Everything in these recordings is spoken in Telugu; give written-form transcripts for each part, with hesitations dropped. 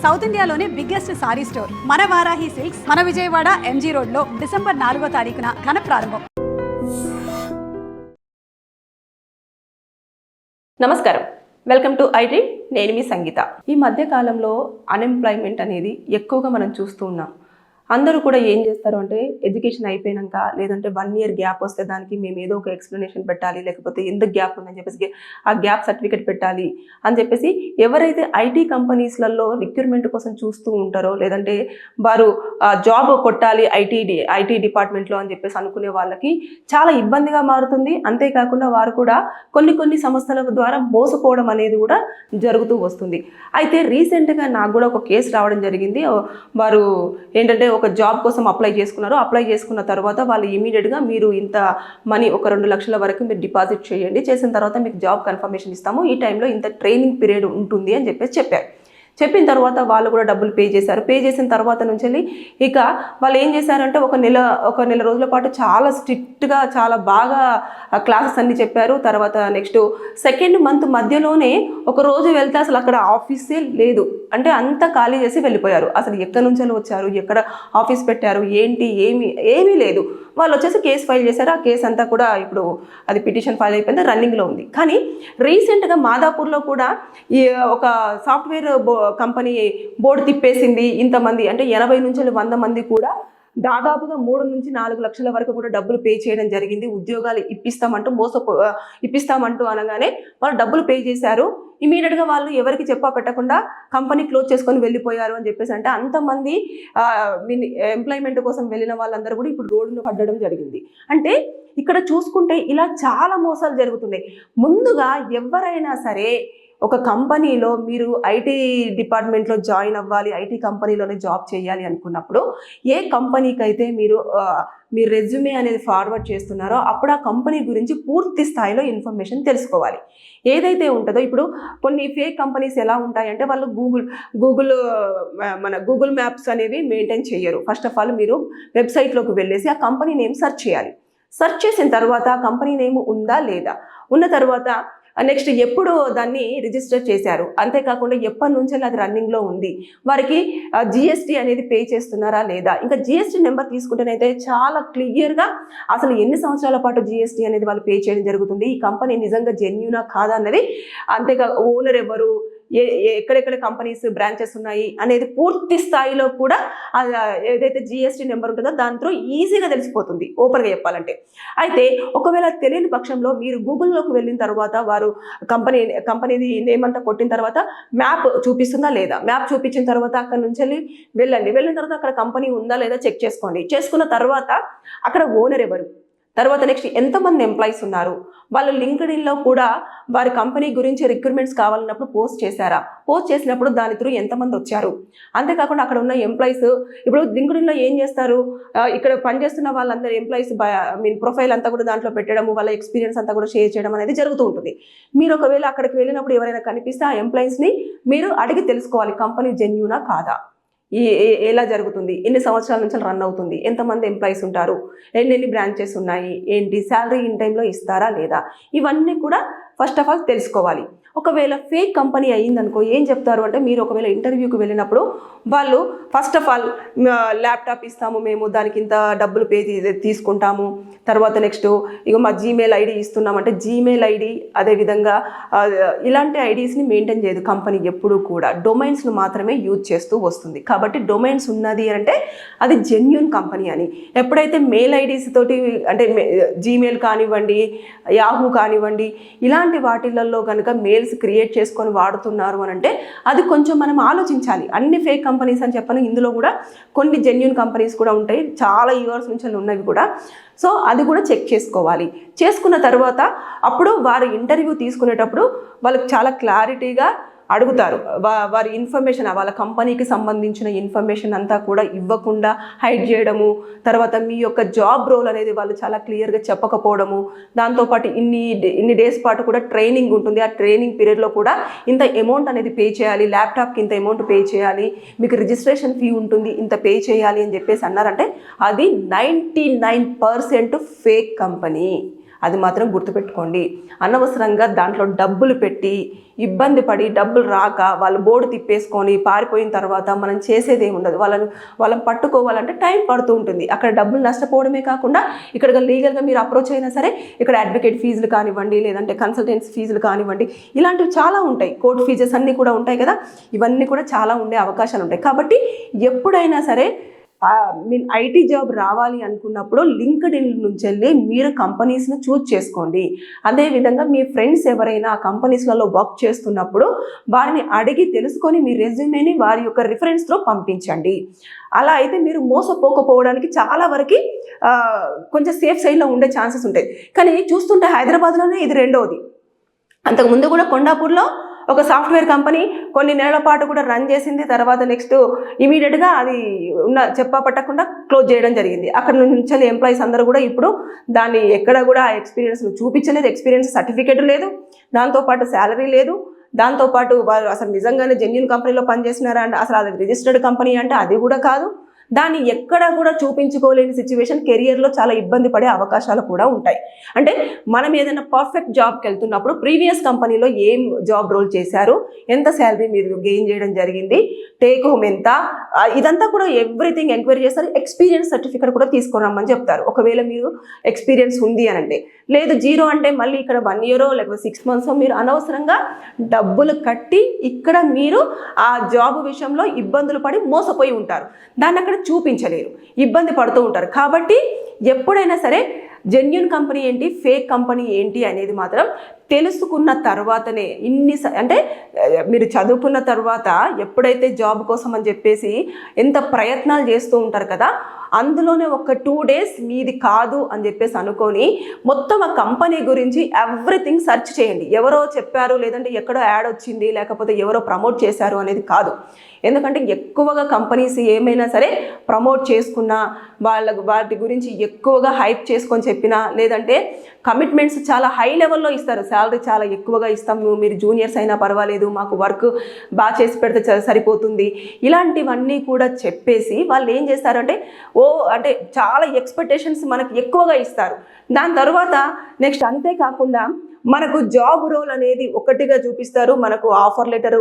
సౌత్ ఇండియాలోనే బిగ్గెస్ట్ సారీ స్టోర్ మన వారాహి సిల్క్స్ మన విజయవాడ ఎంజీ రోడ్ లో డిసెంబర్ 4వ తారీఖున ఘన ప్రారంభం. నమస్కారం, వెల్కమ్ టు ఐటీ. నేను మీ సంగీత. ఈ మధ్య కాలంలో అన్ఎంప్లాయ్మెంట్ అనేది ఎక్కువగా మనం చూస్తూ ఉన్నాం. అందరూ కూడా ఏం చేస్తారు అంటే ఎడ్యుకేషన్ అయిపోయాక లేదంటే 1 year గ్యాప్ వస్తే దానికి మేము ఏదో ఒక ఎక్స్ప్లెనేషన్ పెట్టాలి, లేకపోతే ఎందుకు గ్యాప్ ఉందని చెప్పేసి ఆ గ్యాప్ సర్టిఫికేట్ పెట్టాలి అని చెప్పేసి ఎవరైతే ఐటీ కంపెనీస్లలో రిక్రూట్మెంట్ కోసం చూస్తూ ఉంటారో లేదంటే వారు జాబ్ కొట్టాలి ఐటీ డిపార్ట్మెంట్లో అని చెప్పేసి అనుకునే వాళ్ళకి చాలా ఇబ్బందిగా మారుతుంది. అంతేకాకుండా వారు కూడా కొన్ని సంస్థల ద్వారా మోసపోవడం అనేది కూడా జరుగుతూ వస్తుంది. అయితే రీసెంట్గా నాకు కూడా ఒక కేసు రావడం జరిగింది. వారు ఏంటంటే ఒక జాబ్ కోసం అప్లై చేసుకున్నారు. అప్లై చేసుకున్న తర్వాత వాళ్ళు ఇమీడియట్గా మీరు ఇంత మనీ ఒక 2 లక్షల వరకు మీరు డిపాజిట్ చేయండి, చేసిన తర్వాత మీకు జాబ్ కన్ఫర్మేషన్ ఇస్తాము, ఈ టైంలో ఇంత ట్రైనింగ్ పీరియడ్ ఉంటుంది అని చెప్పారు. చెప్పిన తర్వాత వాళ్ళు కూడా డబ్బులు పే చేశారు. పే చేసిన తర్వాత నుంచి ఇక వాళ్ళు ఏం చేశారంటే ఒక నెల రోజుల పాటు చాలా స్ట్రిక్ట్గా చాలా బాగా క్లాసెస్ అన్ని చెప్పారు. తర్వాత నెక్స్ట్ 2nd month మధ్యలోనే ఒక రోజు వెళ్తే అసలు అక్కడ ఆఫీసే లేదు, అంటే అంతా ఖాళీ చేసి వెళ్ళిపోయారు. అసలు ఎక్కడి నుంచి వచ్చారు, ఎక్కడ ఆఫీస్ పెట్టారు, ఏంటి ఏమీ లేదు. వాళ్ళు వచ్చేసి కేసు ఫైల్ చేశారు. ఆ కేసు అంతా కూడా ఇప్పుడు అది పిటిషన్ ఫైల్ అయిపోయింది, రన్నింగ్లో ఉంది. కానీ రీసెంట్గా మాదాపూర్లో కూడా ఈ ఒక సాఫ్ట్వేర్ కంపెనీ బోర్డు తిప్పేసింది. ఇంతమంది అంటే 80 నుంచి 100 మంది కూడా దాదాపుగా 3 నుంచి 4 లక్షల వరకు కూడా డబ్బులు పే చేయడం జరిగింది. ఉద్యోగాలు ఇప్పిస్తామంటూ అనగానే వాళ్ళు డబ్బులు పే చేశారు. ఇమీడియట్గా వాళ్ళు ఎవరికి పెట్టకుండా కంపెనీ క్లోజ్ చేసుకొని వెళ్ళిపోయారు అని చెప్పేసి అంటే అంతమంది ఎంప్లాయ్మెంట్ కోసం వెళ్ళిన వాళ్ళందరూ కూడా ఇప్పుడు రోడ్డును పడడం జరిగింది. అంటే ఇక్కడ చూసుకుంటే ఇలా చాలా మోసాలు జరుగుతున్నాయి. ముందుగా ఎవరైనా సరే ఒక కంపెనీలో మీరు ఐటీ డిపార్ట్మెంట్లో జాయిన్ అవ్వాలి, ఐటీ కంపెనీలోనే జాబ్ చేయాలి అనుకున్నప్పుడు ఏ కంపెనీకి అయితే మీ రెజ్యూమే అనేది ఫార్వర్డ్ చేస్తున్నారో అప్పుడు ఆ కంపెనీ గురించి పూర్తి స్థాయిలో ఇన్ఫర్మేషన్ తెలుసుకోవాలి. ఏదైతే ఉంటుందో ఇప్పుడు కొన్ని ఫేక్ కంపెనీస్ ఎలా ఉంటాయంటే వాళ్ళు గూగుల్ మ్యాప్స్ అనేవి మెయింటైన్ చేయరు. ఫస్ట్ ఆఫ్ ఆల్ మీరు వెబ్సైట్లోకి వెళ్ళేసి ఆ కంపెనీ నేమ్ సెర్చ్ చేయాలి. సెర్చ్ చేసిన తర్వాత ఆ కంపెనీ నేమ్ ఉందా లేదా, ఉన్న తర్వాత నెక్స్ట్ ఎప్పుడు దాన్ని రిజిస్టర్ చేశారు, అంతేకాకుండా ఎప్పటి నుంచి అది రన్నింగ్లో ఉంది, వారికి జిఎస్టీ అనేది పే చేస్తున్నారా లేదా, ఇంకా జిఎస్టీ నెంబర్ తీసుకుంటేనైతే చాలా క్లియర్గా అసలు ఎన్ని సంవత్సరాల పాటు జిఎస్టీ అనేది వాళ్ళు పే చేయడం జరుగుతుంది, ఈ కంపెనీ నిజంగా జెన్యూనా కాదా అన్నది, అంతేకా ఓనర్ ఎవరు, ఎక్కడెక్కడ కంపెనీస్ బ్రాంచెస్ ఉన్నాయి అనేది పూర్తి స్థాయిలో కూడా ఏదైతే జిఎస్టీ నెంబర్ ఉంటుందో దాంతో ఈజీగా తెలిసిపోతుంది ఓపెన్గా చెప్పాలంటే. అయితే ఒకవేళ తెలియని పక్షంలో మీరు గూగుల్లోకి వెళ్ళిన తర్వాత వారు కంపెనీది నేమ్ అంతా కొట్టిన తర్వాత మ్యాప్ చూపిస్తుందా లేదా, మ్యాప్ చూపించిన తర్వాత అక్కడ నుంచి వెళ్ళిన తర్వాత అక్కడ కంపెనీ ఉందా లేదా చెక్ చేసుకోండి. చేసుకున్న తర్వాత అక్కడ ఓనర్ ఎవరు, తర్వాత నెక్స్ట్ ఎంతమంది ఎంప్లాయీస్ ఉన్నారు, వాళ్ళు లింక్డ్ఇన్లో కూడా వారి కంపెనీ గురించి రిక్రూట్మెంట్స్ కావాలన్నప్పుడు పోస్ట్ చేశారా, పోస్ట్ చేసినప్పుడు దాని త్రూ ఎంతమంది వచ్చారు, అంతేకాకుండా అక్కడ ఉన్న ఎంప్లాయీస్ ఇప్పుడు లింక్డ్ఇన్లో ఏం చేస్తారు, ఇక్కడ పనిచేస్తున్న వాళ్ళందరూ ఎంప్లాయీస్ ప్రొఫైల్ అంతా కూడా దాంట్లో పెట్టడం, వాళ్ళ ఎక్స్పీరియన్స్ అంతా కూడా షేర్ చేయడం అనేది జరుగుతూ ఉంటుంది. మీరు ఒకవేళ అక్కడికి వెళ్ళినప్పుడు ఎవరైనా కనిపిస్తే ఆ ఎంప్లాయీస్ని మీరు అడిగి తెలుసుకోవాలి కంపెనీ జెన్యూనా కాదా, ఎలా జరుగుతుంది, ఎన్ని సంవత్సరాల నుంచి రన్ అవుతుంది, ఎంతమంది ఎంప్లాయీస్ ఉంటారు, ఎన్ని బ్రాంచెస్ ఉన్నాయి, ఏంటి శాలరీ ఇన్ టైంలో ఇస్తారా లేదా, ఇవన్నీ కూడా ఫస్ట్ ఆఫ్ ఆల్ తెలుసుకోవాలి. ఒకవేళ ఫేక్ కంపెనీ అయ్యిందనుకో ఏం చెప్తారు అంటే మీరు ఒకవేళ ఇంటర్వ్యూకి వెళ్ళినప్పుడు వాళ్ళు ఫస్ట్ ఆఫ్ ఆల్ ల్యాప్టాప్ ఇస్తాము మేము, దానికి ఇంత డబ్బులు పే తీసుకుంటాము, తర్వాత నెక్స్ట్ ఇక మా జీమెయిల్ ఐడి ఇస్తున్నామంటే జీమెయిల్ ఐడి అదేవిధంగా ఇలాంటి ఐడీస్ని మెయింటైన్ చేయదు కంపెనీ. ఎప్పుడు కూడా డొమైన్స్ను మాత్రమే యూజ్ చేస్తూ వస్తుంది. కాబట్టి డొమైన్స్ ఉన్నది అంటే అది జెన్యూన్ కంపెనీ అని. ఎప్పుడైతే మెయిల్ ఐడీస్ తోటి అంటే జీమెయిల్ కానివ్వండి, యాహూ కానివ్వండి, ఇలాంటి వాటిలలో కనుక మెయిల్స్ క్రియేట్ చేసుకొని వాడుతున్నారు అని అంటే అది కొంచెం మనం ఆలోచించాలి. అన్ని ఫేక్ కంపెనీస్ అని చెప్పను, ఇందులో కూడా కొన్ని జెన్యూన్ కంపెనీస్ కూడా ఉంటాయి, చాలా ఇయర్స్ నుంచి ఉన్నవి కూడా. సో అది కూడా చెక్ చేసుకోవాలి. చేసుకున్న తర్వాత అప్పుడు వారు ఇంటర్వ్యూ తీసుకునేటప్పుడు వాళ్ళకి చాలా క్లారిటీగా అడుగుతారు. వారి ఇన్ఫర్మేషన్ వాళ్ళ కంపెనీకి సంబంధించిన ఇన్ఫర్మేషన్ అంతా కూడా ఇవ్వకుండా హైడ్ చేయడము, తర్వాత మీ యొక్క జాబ్ రోల్ అనేది వాళ్ళు చాలా క్లియర్గా చెప్పకపోవడము, దాంతోపాటు ఇన్ని డేస్ పాటు కూడా ట్రైనింగ్ ఉంటుంది, ఆ ట్రైనింగ్ పీరియడ్లో కూడా ఇంత అమౌంట్ అనేది పే చేయాలి, ల్యాప్టాప్కి ఇంత అమౌంట్ పే చేయాలి, మీకు రిజిస్ట్రేషన్ ఫీ ఉంటుంది ఇంత పే చేయాలి అని చెప్పేసి అన్నారంటే అది 99% ఫేక్ కంపెనీ. అది మాత్రం గుర్తుపెట్టుకోండి. అనవసరంగా దాంట్లో డబ్బులు పెట్టి ఇబ్బంది పడి డబ్బులు రాక వాళ్ళు బోర్డు తిప్పేసుకొని పారిపోయిన తర్వాత మనం చేసేది ఏమి ఉండదు. వాళ్ళని పట్టుకోవాలంటే టైం పడుతూ ఉంటుంది. అక్కడ డబ్బులు నష్టపోవడమే కాకుండా ఇక్కడ లీగల్గా మీరు అప్రోచ్ అయినా సరే ఇక్కడ అడ్వకేట్ ఫీజులు కానివ్వండి, లేదంటే కన్సల్టెన్సీ ఫీజులు కానివ్వండి, ఇలాంటివి చాలా ఉంటాయి. కోర్టు ఫీజెస్ అన్నీ కూడా ఉంటాయి కదా, ఇవన్నీ కూడా చాలా ఉండే అవకాశాలు ఉంటాయి. కాబట్టి ఎప్పుడైనా సరే ఐటీ జాబ్ రావాలి అనుకున్నప్పుడు లింక్డ్ఇన్ నుంచి వెళ్ళి మీరు కంపెనీస్ని చూజ్ చేసుకోండి. అదేవిధంగా మీ ఫ్రెండ్స్ ఎవరైనా ఆ కంపెనీస్లలో వర్క్ చేస్తున్నప్పుడు వారిని అడిగి తెలుసుకొని మీ రెజ్యూమేని వారి యొక్క రిఫరెన్స్లో పంపించండి. అలా అయితే మీరు మోసపోకపోవడానికి చాలా వరకు కొంచెం సేఫ్ సైడ్లో ఉండే ఛాన్సెస్ ఉంటాయి. కానీ చూస్తుంటే హైదరాబాద్లోనే ఇది రెండవది. అంతకుముందు కూడా కొండాపూర్లో ఒక సాఫ్ట్వేర్ కంపెనీ కొన్ని నెలల పాటు కూడా రన్ చేసింది. తర్వాత నెక్స్ట్ ఇమీడియట్గా అది చెప్పా పట్టకుండా క్లోజ్ చేయడం జరిగింది. అక్కడ నుంచి ఎంప్లాయీస్ అందరూ కూడా ఇప్పుడు దాన్ని ఎక్కడ కూడా ఎక్స్పీరియన్స్ చూపించలేదు, ఎక్స్పీరియన్స్ సర్టిఫికేట్ లేదు, దాంతోపాటు శాలరీ లేదు, దాంతోపాటు వారు అసలు నిజంగానే జెన్యూన్ కంపెనీలో పనిచేసినారా అంటే అసలు అది రిజిస్టర్డ్ కంపెనీ అంటే అది కూడా కాదు. దాన్ని ఎక్కడ కూడా చూపించుకోలేని సిచ్యువేషన్, కెరియర్లో చాలా ఇబ్బంది పడే అవకాశాలు కూడా ఉంటాయి. అంటే మనం ఏదైనా పర్ఫెక్ట్ జాబ్కి వెళ్తున్నప్పుడు ప్రీవియస్ కంపెనీలో ఏం జాబ్ రోల్ చేశారు, ఎంత శాలరీ మీరు గెయిన్ చేయడం జరిగింది, టేక్ హోమ్ ఎంత, ఇదంతా కూడా ఎవ్రీథింగ్ ఎంక్వైరీ చేస్తారు. ఎక్స్పీరియన్స్ సర్టిఫికేట్ కూడా తీసుకురమ్మని చెప్తారు. ఒకవేళ మీరు ఎక్స్పీరియన్స్ ఉంది అని అంటే, లేదు జీరో అంటే మళ్ళీ ఇక్కడ 1 year లేకపోతే 6 months మీరు అనవసరంగా డబ్బులు కట్టి ఇక్కడ మీరు ఆ జాబ్ విషయంలో ఇబ్బందులు పడి మోసపోయి ఉంటారు. దాన్ని అక్కడ చూపించలేరు, ఇబ్బంది పడుతూ ఉంటారు. కాబట్టి ఎప్పుడైనా సరే జెన్యూన్ కంపెనీ ఏంటి, ఫేక్ కంపెనీ ఏంటి అనేది మాత్రం తెలుసుకున్న తర్వాతనే అంటే మీరు చదువుకున్న తర్వాత ఎప్పుడైతే జాబ్ కోసం అని చెప్పేసి ఎంత ప్రయత్నాలు చేస్తూ ఉంటారు కదా, అందులోనే ఒక 2 days మీది కాదు అని చెప్పేసి అనుకొని మొత్తం ఆ కంపెనీ గురించి ఎవ్రీథింగ్ సెర్చ్ చేయండి. ఎవరో చెప్పారు, లేదంటే ఎక్కడో యాడ్ వచ్చింది, లేకపోతే ఎవరో ప్రమోట్ చేశారు అనేది కాదు. ఎందుకంటే ఎక్కువగా కంపెనీస్ ఏమైనా సరే ప్రమోట్ చేసుకున్నా, వాటి గురించి ఎక్కువగా హైప్ చేసుకొని చెప్పినా, లేదంటే కమిట్మెంట్స్ చాలా హై లెవెల్లో ఇస్తారు. శాలరీ చాలా ఎక్కువగా ఇస్తాము, మీరు జూనియర్స్ అయినా పర్వాలేదు, మాకు వర్క్ బాగా చేసి పెడితే సరిపోతుంది, ఇలాంటివన్నీ కూడా చెప్పేసి వాళ్ళు ఏం చేస్తారంటే అంటే చాలా ఎక్స్పెక్టేషన్స్ మనకు ఎక్కువగా ఇస్తారు. దాని తర్వాత నెక్స్ట్ అంతేకాకుండా మనకు జాబ్ రోల్ అనేది ఒకటిగా చూపిస్తారు, మనకు ఆఫర్ లెటర్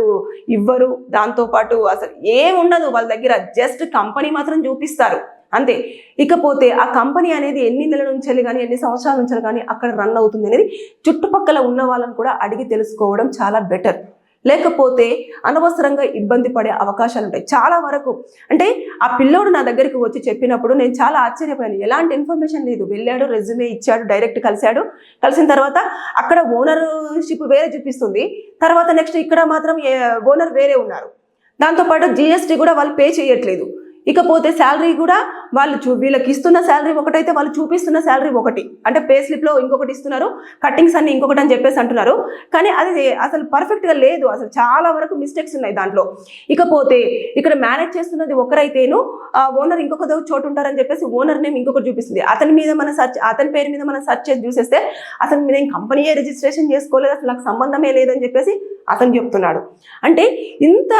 ఇవ్వరు, దాంతోపాటు అసలు ఏముండదు వాళ్ళ దగ్గర, జస్ట్ కంపెనీ మాత్రం చూపిస్తారు అంతే. ఇకపోతే ఆ కంపెనీ అనేది ఎన్ని నెలల నుంచి కానీ ఎన్ని సంవత్సరాల నుంచి కానీ అక్కడ రన్ అవుతుంది అనేది చుట్టుపక్కల ఉన్న వాళ్ళని కూడా అడిగి తెలుసుకోవడం చాలా బెటర్. లేకపోతే అనవసరంగా ఇబ్బంది పడే అవకాశాలు ఉంటాయి చాలా వరకు. అంటే ఆ పిల్లోడు నా దగ్గరికి వచ్చి చెప్పినప్పుడు నేను చాలా ఆశ్చర్యపోయాను. ఎలాంటి ఇన్ఫర్మేషన్ లేదు, వెళ్ళాడు, రెజ్యూమే ఇచ్చాడు, డైరెక్ట్ కలిసిన తర్వాత అక్కడ ఓనర్షిప్ వేరే చూపిస్తుంది, తర్వాత నెక్స్ట్ ఇక్కడ మాత్రం ఓనర్ వేరే ఉన్నారు, దాంతోపాటు జిఎస్టీ కూడా వాళ్ళు పే చేయట్లేదు. ఇకపోతే శాలరీ కూడా వాళ్ళు వీళ్ళకి ఇస్తున్న శాలరీ ఒకటైతే వాళ్ళు చూపిస్తున్న శాలరీ ఒకటి, అంటే పే స్లిప్లో ఇంకొకటి ఇస్తున్నారు, కట్టింగ్స్ అన్ని ఇంకొకటి అని చెప్పేసి అంటున్నారు. కానీ అది అసలు పర్ఫెక్ట్గా లేదు, అసలు చాలా వరకు మిస్టేక్స్ ఉన్నాయి దాంట్లో. ఇకపోతే ఇక్కడ మేనేజ్ చేస్తున్నది ఒకరైతేను ఓనర్ ఇంకొక చోటు ఉంటారని చెప్పేసి ఓనర్ నేమ్ ఇంకొకటి చూపిస్తుంది. అతని పేరు మీద మనం సెర్చ్ చేసి చూసేస్తే అసలు నేను కంపెనీయే రిజిస్ట్రేషన్ చేసుకోలేదు, అసలు నాకు సంబంధమే లేదని చెప్పేసి అతను చెప్తున్నాడు. అంటే ఇంత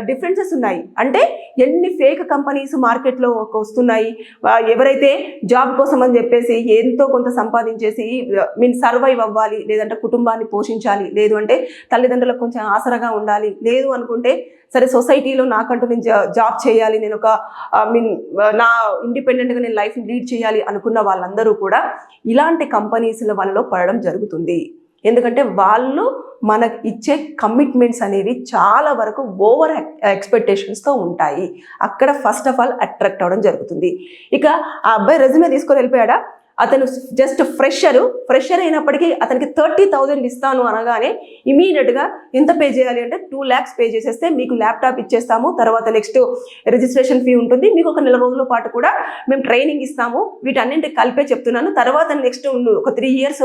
డిఫరెన్సెస్ ఉన్నాయి. అంటే ఎన్ని ఫేక్ కంపెనీస్ మార్కెట్లో వస్తున్నాయి. ఎవరైతే జాబ్ కోసం అని చెప్పేసి ఎంతో కొంత సంపాదించేసి సర్వైవ్ అవ్వాలి, లేదంటే కుటుంబాన్ని పోషించాలి, లేదు అంటే తల్లిదండ్రులకు కొంచెం ఆసరగా ఉండాలి, లేదు అనుకుంటే సరే సొసైటీలో నాకంటూ నేను జాబ్ చేయాలి, నేను ఒక నా ఇండిపెండెంట్గా నేను లైఫ్ లీడ్ చేయాలి అనుకున్న వాళ్ళందరూ కూడా ఇలాంటి కంపెనీస్ల వల్ల పడడం జరుగుతుంది. ఎందుకంటే వాళ్ళు మనకు ఇచ్చే కమిట్మెంట్స్ అనేవి చాలా వరకు ఓవర్ ఎక్స్పెక్టేషన్స్తో ఉంటాయి. అక్కడ ఫస్ట్ ఆఫ్ ఆల్ అట్రాక్ట్ అవ్వడం జరుగుతుంది. ఇక ఆ అబ్బాయి రెజ్యూమే తీసుకొని వెళ్ళిపోయాడా, అతను జస్ట్ ఫ్రెషర్ అయినప్పటికీ అతనికి 30,000 ఇస్తాను అనగానే ఇమీడియట్గా ఎంత పే చేయాలి అంటే 2 lakhs పే చేసేస్తే మీకు ల్యాప్టాప్ ఇచ్చేస్తాము, తర్వాత నెక్స్ట్ రిజిస్ట్రేషన్ ఫీ ఉంటుంది, మీకు ఒక 4 రోజుల పాటు కూడా మేము ట్రైనింగ్ ఇస్తాము, వీటన్నింటికి కలిపే చెప్తున్నాను. తర్వాత నెక్స్ట్ ఒక 3 years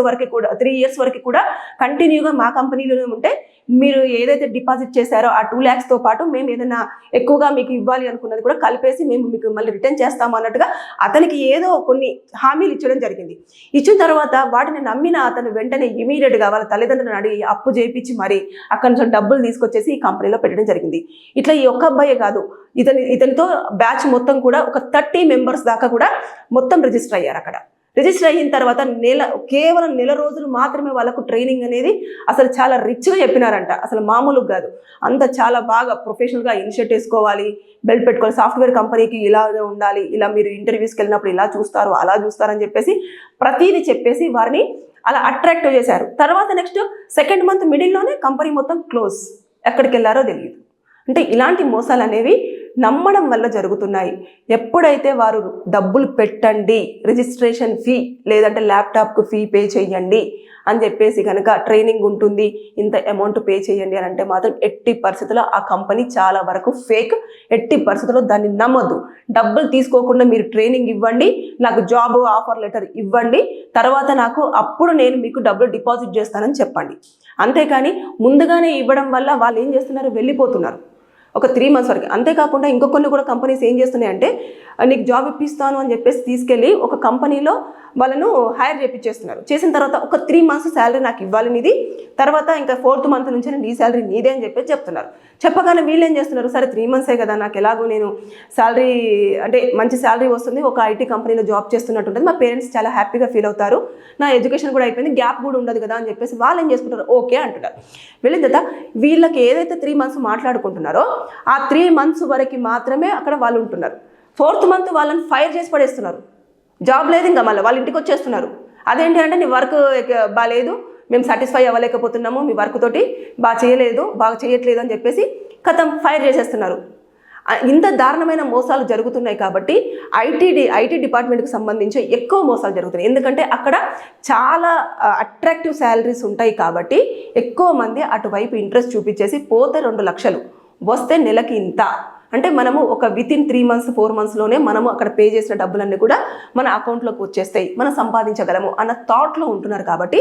వరకు కూడా కంటిన్యూగా మా కంపెనీలోనే ఉంటే మీరు ఏదైతే డిపాజిట్ చేశారో ఆ 2 lakhsతో పాటు మేము ఏదైనా ఎక్కువగా మీకు ఇవ్వాలి అనుకున్నది కూడా కలిపేసి మేము మీకు మళ్ళీ రిటర్న్ చేస్తాము అన్నట్టుగా అతనికి ఏదో కొన్ని హామీలు ఇచ్చడం జరిగింది. ఇచ్చిన తర్వాత వాటిని నమ్మిన అతను వెంటనే ఇమీడియట్గా వాళ్ళ తల్లిదండ్రులను అడిగి అప్పు చేయించి మరి అక్కడి నుంచి డబ్బులు తీసుకొచ్చేసి ఈ కంపెనీలో పెట్టడం జరిగింది. ఇట్లా ఈ ఒక్క అబ్బాయే కాదు, ఇతనితో బ్యాచ్ మొత్తం కూడా ఒక 30 members దాకా కూడా మొత్తం రిజిస్టర్ అయ్యారు. అక్కడ రిజిస్టర్ అయిన తర్వాత కేవలం నెల రోజులు మాత్రమే వాళ్ళకు ట్రైనింగ్ అనేది అసలు చాలా రిచ్గా చెప్పినారంట. అసలు మామూలుగా కాదు, అంత చాలా బాగా ప్రొఫెషనల్గా ఇనిషియేట్ వేసుకోవాలి, బెల్ట్ పెట్టుకోవాలి, సాఫ్ట్వేర్ కంపెనీకి ఇలాగే ఉండాలి, ఇలా మీరు ఇంటర్వ్యూస్కి వెళ్ళినప్పుడు ఇలా చూస్తారు అలా చూస్తారని చెప్పేసి ప్రతిదీ చెప్పేసి వారిని అలా అట్రాక్టివ్ చేశారు. తర్వాత నెక్స్ట్ సెకండ్ మంత్ మిడిల్లోనే కంపెనీ మొత్తం క్లోజ్, ఎక్కడికి వెళ్ళారో తెలియదు. అంటే ఇలాంటి మోసాలు అనేవి నమ్మడం వల్ల జరుగుతున్నాయి. ఎప్పుడైతే వారు డబ్బులు పెట్టండి, రిజిస్ట్రేషన్ ఫీ లేదంటే ల్యాప్టాప్కు ఫీ పే చేయండి అని చెప్పేసి కనుక ట్రైనింగ్ ఉంటుంది, ఇంత అమౌంట్ పే చేయండి అని అంటే మాత్రం ఎట్టి పరిస్థితుల్లో ఆ కంపెనీ చాలా వరకు ఫేక్. ఎట్టి పరిస్థితుల్లో దాన్ని నమ్మొద్దు. డబ్బులు తీసుకోకుండా మీరు ట్రైనింగ్ ఇవ్వండి, నాకు జాబ్ ఆఫర్ లెటర్ ఇవ్వండి, తర్వాత అప్పుడు నేను మీకు డబ్బులు డిపాజిట్ చేస్తానని చెప్పండి. అంతేకాని ముందుగానే ఇవ్వడం వల్ల వాళ్ళు ఏం చేస్తున్నారు, వెళ్ళిపోతున్నారు ఒక 3 months వరకు. అంతేకాకుండా ఇంకొన్ని కూడా కంపెనీస్ ఏం చేస్తున్నాయంటే నీకు జాబ్ ఇప్పిస్తాను అని చెప్పేసి తీసుకెళ్ళి ఒక కంపెనీలో వాళ్ళను హైర్ చేపించేస్తున్నారు. చేసిన తర్వాత ఒక 3 months శాలరీ నాకు ఇవ్వాలి నీది, తర్వాత ఇంకా 4th month నుంచి నీ శాలరీ నీదే అని చెప్పేసి చెప్తున్నారు. చెప్పగానే వీళ్ళు ఏం చేస్తున్నారు, సరే 3 months కదా, నాకు ఎలాగో నేను శాలరీ అంటే మంచి శాలరీ వస్తుంది, ఒక ఐటీ కంపెనీలో జాబ్ చేస్తున్నట్టు ఉంటుంది, మా పేరెంట్స్ చాలా హ్యాపీగా ఫీల్ అవుతారు, నా ఎడ్యుకేషన్ కూడా అయిపోయింది, గ్యాప్ కూడా ఉండదు కదా అని చెప్పేసి వాళ్ళు ఏం చేసుకుంటారు, ఓకే అంటున్నారు. వెళ్ళిన తర్వాత వీళ్ళకి ఏదైతే 3 months మాట్లాడుకుంటున్నారో ఆ 3 months వరకు మాత్రమే అక్కడ వాళ్ళు ఉంటున్నారు. 4th month వాళ్ళని ఫైర్ చేసి పడేస్తున్నారు, జాబ్ లేదు, ఇంకా మళ్ళీ వాళ్ళ ఇంటికి వచ్చేస్తున్నారు. అదేంటి అంటే నీ వర్క్ బాగాలేదు, మేము సాటిస్ఫై అవ్వలేకపోతున్నాము, మీ వర్క్ తోటి బాగా చేయట్లేదు అని చెప్పేసి కథం ఫైర్ చేసేస్తున్నారు. ఇంత దారుణమైన మోసాలు జరుగుతున్నాయి కాబట్టి ఐటీ డిపార్ట్మెంట్కి సంబంధించి ఎక్కువ మోసాలు జరుగుతున్నాయి. ఎందుకంటే అక్కడ చాలా అట్రాక్టివ్ శాలరీస్ ఉంటాయి కాబట్టి ఎక్కువ మంది అటువైపు ఇంట్రెస్ట్ చూపించేసి పోతే 2 లక్షలు వస్తే నెలకి ఇంత అంటే మనము ఒక వితిన్ 3 months 4 monthsలోనే మనము అక్కడ పే చేసిన డబ్బులన్నీ కూడా మన అకౌంట్లోకి వచ్చేస్తాయి, మనం సంపాదించగలము అన్న థాట్లో ఉంటున్నారు కాబట్టి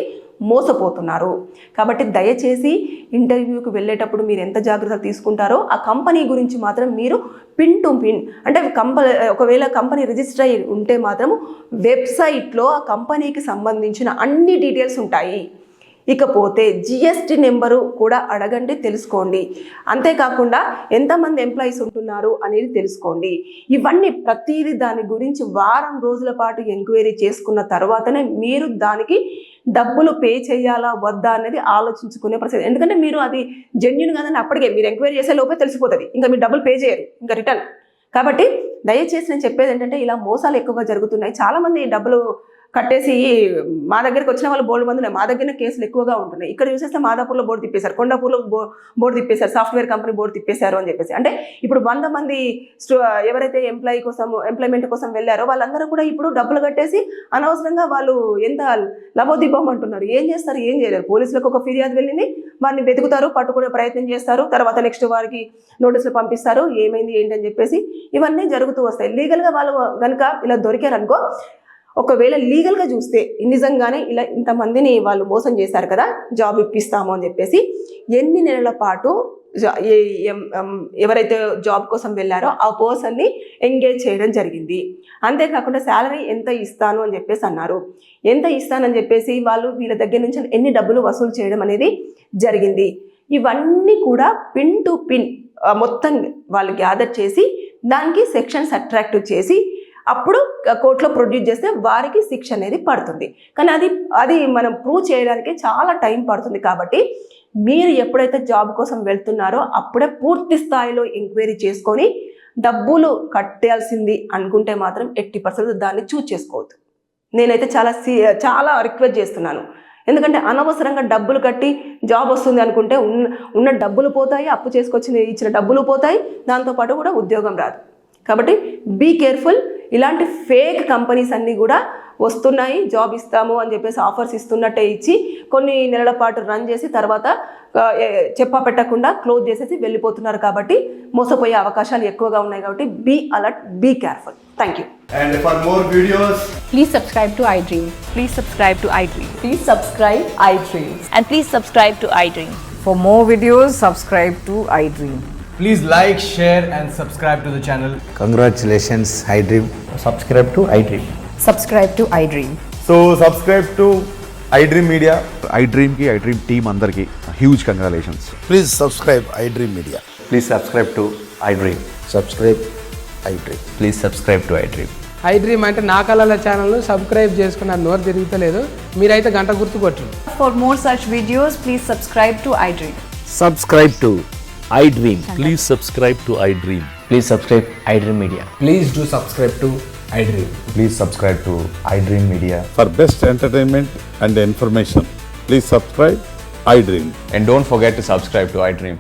మోసపోతున్నారు. కాబట్టి దయచేసి ఇంటర్వ్యూకి వెళ్ళేటప్పుడు మీరు ఎంత జాగ్రత్తలు తీసుకుంటారో ఆ కంపెనీ గురించి మాత్రం మీరు పిన్ టు పిన్ అంటే ఒకవేళ కంపెనీ రిజిస్టర్ అయ్యి ఉంటే మాత్రం వెబ్సైట్లో ఆ కంపెనీకి సంబంధించిన అన్ని డీటెయిల్స్ ఉంటాయి. ఇకపోతే జిఎస్టీ నెంబరు కూడా అడగండి, తెలుసుకోండి. అంతేకాకుండా ఎంతమంది ఎంప్లాయీస్ ఉంటున్నారు అనేది తెలుసుకోండి. ఇవన్నీ ప్రతిదీ దాని గురించి వారం రోజుల పాటు ఎంక్వైరీ చేసుకున్న తర్వాతనే మీరు దానికి డబ్బులు పే చేయాలా వద్దా అనేది ఆలోచించుకునే పరిస్థితి. ఎందుకంటే మీరు అది జెన్యూన్ కాదని అప్పటికే మీరు ఎంక్వైరీ చేసే లోపే తెలిసిపోతుంది, ఇంకా మీరు డబ్బులు పే చేయరు ఇంకా రిటర్న్. కాబట్టి దయచేసి నేను చెప్పేది ఏంటంటే ఇలా మోసాలు ఎక్కువగా జరుగుతున్నాయి. చాలామంది డబ్బులు కట్టేసి మా దగ్గరికి వచ్చిన వాళ్ళు బోర్డు మంది ఉన్నాయి, మా దగ్గర కేసులు ఎక్కువగా ఉంటున్నాయి. ఇక్కడ చూసేస్తే మాదాపూర్లో బోర్డు తిప్పేశారు, కొండాపూర్లో బోర్డు తిప్పేశారు, సాఫ్ట్వేర్ కంపెనీ బోర్డు తిప్పేశారు అని చెప్పేసి. అంటే ఇప్పుడు 100 మంది ఎవరైతే ఎంప్లాయ్మెంట్ కోసం వెళ్ళారో వాళ్ళందరూ కూడా ఇప్పుడు డబ్బులు కట్టేసి అనవసరంగా వాళ్ళు ఎంత లబోదిబ్బం అంటున్నారు. ఏం చేస్తారు, ఏం చేయలేరు. పోలీసులకు ఒక ఫిర్యాదు వెళ్ళింది, వారిని వెతుకుతారు, పట్టుకునే ప్రయత్నం చేస్తారు, తర్వాత నెక్స్ట్ వారికి నోటీసులు పంపిస్తారు, ఏమైంది ఏంటి అని చెప్పేసి. ఇవన్నీ జరుగుతూ వస్తాయి. లీగల్గా వాళ్ళు కనుక ఇలా దొరికారనుకో, ఒకవేళ లీగల్గా చూస్తే నిజంగానే ఇలా ఇంతమందిని వాళ్ళు మోసం చేశారు కదా, జాబ్ ఇప్పిస్తాము అని చెప్పేసి ఎన్ని నెలల పాటు ఎవరైతే జాబ్ కోసం వెళ్ళారో ఆ పర్సన్ని ఎంగేజ్ చేయడం జరిగింది. అంతేకాకుండా శాలరీ ఎంత ఇస్తాను అని చెప్పేసి అన్నారు. ఎంత ఇస్తానని చెప్పేసి వాళ్ళు వీళ్ళ దగ్గర నుంచి ఎన్ని డబ్బులు వసూలు చేయడం అనేది జరిగింది. ఇవన్నీ కూడా పిన్ టు పిన్ మొత్తం వాళ్ళు గ్యాదర్ చేసి దానికి సెక్షన్స్ అట్రాక్టివ్ చేసి అప్పుడు కోర్టులో ప్రొడ్యూస్ చేస్తే వారికి శిక్ష అనేది పడుతుంది. కానీ అది మనం ప్రూవ్ చేయడానికి చాలా టైం పడుతుంది. కాబట్టి మీరు ఎప్పుడైతే జాబ్ కోసం వెళ్తున్నారో అప్పుడే పూర్తి స్థాయిలో ఎంక్వైరీ చేసుకొని డబ్బులు కట్టాల్సింది అనుకుంటే మాత్రం 80% దాన్ని చూజ్ చేసుకోవద్దు. నేనైతే చాలా రిక్వెస్ట్ చేస్తున్నాను. ఎందుకంటే అనవసరంగా డబ్బులు కట్టి జాబ్ వస్తుంది అనుకుంటే ఉన్న డబ్బులు పోతాయి, అప్పు చేసుకొచ్చి ఇచ్చిన డబ్బులు పోతాయి, దాంతోపాటు కూడా ఉద్యోగం రాదు. కాబట్టి బీ కేర్ఫుల్. ఇలాంటి ఫేక్ కంపెనీస్ అన్నీ కూడా వస్తున్నాయి, జాబ్ ఇస్తాము అని చెప్పేసి ఆఫర్స్ ఇస్తున్నట్టే ఇచ్చి కొన్ని నెలల పాటు రన్ చేసి తర్వాత చెప్పా పెట్టకుండా క్లోజ్ చేసేసి వెళ్ళిపోతున్నారు. కాబట్టి మోసపోయే అవకాశాలు ఎక్కువగా ఉన్నాయి. కాబట్టి be alert, be careful. Thank you. And for more videos, please subscribe to iDream. Please subscribe to iDream. Please subscribe iDream. And please subscribe to iDream. For more videos, subscribe to iDream. please like, share and subscribe to the channel. Congratulations, iDream. Subscribe to iDream. Subscribe to iDream. So subscribe to iDream Media. iDream team andarki huge congratulations. Please subscribe iDream Media. Please subscribe to iDream. Subscribe iDream. Please subscribe to iDream. I dream అంటే నా కళల ఛానల్ను సబ్స్క్రైబ్ చేసుకున్న నోరు తిరుగుతలేదు. మీరైతే గంట గుర్తు కొట్టండి. For more such videos, please subscribe to iDream. Subscribe to iDream. Please subscribe to iDream. Please subscribe iDream Media. Please do subscribe to iDream. Please subscribe to iDream Media. For best entertainment and information, please subscribe iDream. And don't forget to subscribe to iDream.